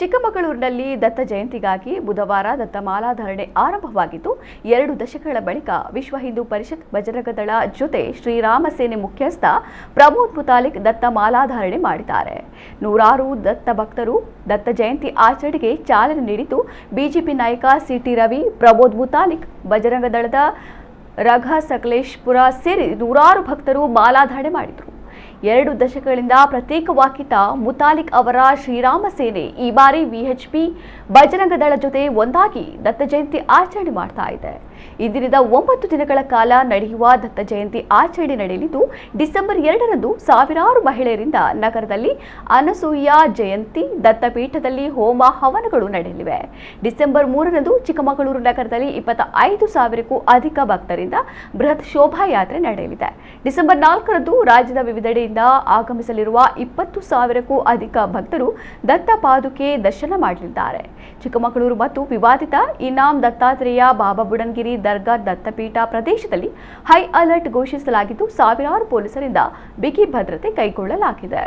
ಚಿಕ್ಕಮಗಳೂರಿನಲ್ಲಿ ದತ್ತ ಜಯಂತಿಗಾಗಿ ಬುಧವಾರ ದತ್ತ ಮಾಲಾಧಾರಣೆ ಆರಂಭವಾಗಿದ್ದು 2 ದಶಕಗಳ ಬಳಿಕ ವಿಶ್ವ ಹಿಂದೂ ಪರಿಷತ್ ಬಜರಂಗದಳ ಜೊತೆ ಶ್ರೀರಾಮ ಸೇನೆ ಮುಖ್ಯಸ್ಥ ಪ್ರಮೋದ್ ಮುತಾಲಿಕ್ ದತ್ತ ಮಾಲಾಧಾರಣೆ ಮಾಡಿದ್ದಾರೆ. ನೂರಾರು ದತ್ತ ಭಕ್ತರು ದತ್ತ ಜಯಂತಿ ಆಚರಣೆಗೆ ಚಾಲನೆ ನೀಡಿದ್ದು, ಬಿಜೆಪಿ ನಾಯಕ ಸಿಟಿ ರವಿ, ಪ್ರಮೋದ್ ಮುತಾಲಿಕ್, ಬಜರಂಗದಳದ ರಘ ಸಕಲೇಶ್ಪುರ ಸೇರಿ ನೂರಾರು ಭಕ್ತರು ಮಾಲಾಧಾರಣೆ ಮಾಡಿದರು. 2 ದಶಕಗಳಿಂದ ಪ್ರತ್ಯೇಕವಾಗಿದ್ದ ಮುತಾಲಿಕ್ ಅವರ ಶ್ರೀರಾಮ ಸೇನೆ ಈ ಬಾರಿ ವಿಎಚ್ಪಿ ಬಜರಂಗದಳ ಜೊತೆ ಒಂದಾಗಿ ದತ್ತ ಜಯಂತಿ ಆಚರಣೆ ಮಾಡ್ತಾ ಇದೆ. ಇಂದಿನಿಂದ 9 ದಿನಗಳ ಕಾಲ ನಡೆಯುವ ದತ್ತ ಜಯಂತಿ ಆಚರಣೆ ನಡೆಯಲಿದ್ದು, ಡಿಸೆಂಬರ್ 2ರಂದು ಸಾವಿರಾರು ಮಹಿಳೆಯರಿಂದ ನಗರದಲ್ಲಿ ಅನಸೂಯ ಜಯಂತಿ ದತ್ತಪೀಠದಲ್ಲಿ ಹೋಮ ಹವನಗಳು ನಡೆಯಲಿವೆ. ಡಿಸೆಂಬರ್ 3ರಂದು ಚಿಕ್ಕಮಗಳೂರು ನಗರದಲ್ಲಿ 25,000ಕ್ಕೂ ಅಧಿಕ ಭಕ್ತರಿಂದ ಬೃಹತ್ ಶೋಭಾಯಾತ್ರೆ ನಡೆಯಲಿದೆ. ಡಿಸೆಂಬರ್ 4ರಂದು ರಾಜ್ಯದ ವಿವಿಧೆಡೆಯಿಂದ ಆಗಮಿಸಲಿರುವ 20,000ಕ್ಕೂ ಅಧಿಕ ಭಕ್ತರು ದತ್ತ ಪಾದುಕೆ ದರ್ಶನ ಮಾಡಲಿದ್ದಾರೆ. ಚಿಕ್ಕಮಗಳೂರು ಮತ್ತು ವಿವಾದಿತ ಇನಾಮ್ ದತ್ತಾತ್ರೇಯ ಬಾಬಾ ಬುಡನ್ಗಿರಿ ದರ್ಗಾ ದತ್ತಪೀಠ ಪ್ರದೇಶದಲ್ಲಿ ಹೈ ಅಲರ್ಟ್ ಘೋಷಿಸಲಾಗಿದ್ದು, ಸಾವಿರಾರು ಪೊಲೀಸರಿಂದ ಬಿಗಿ ಭದ್ರತೆ ಕೈಗೊಳ್ಳಲಾಗಿದೆ.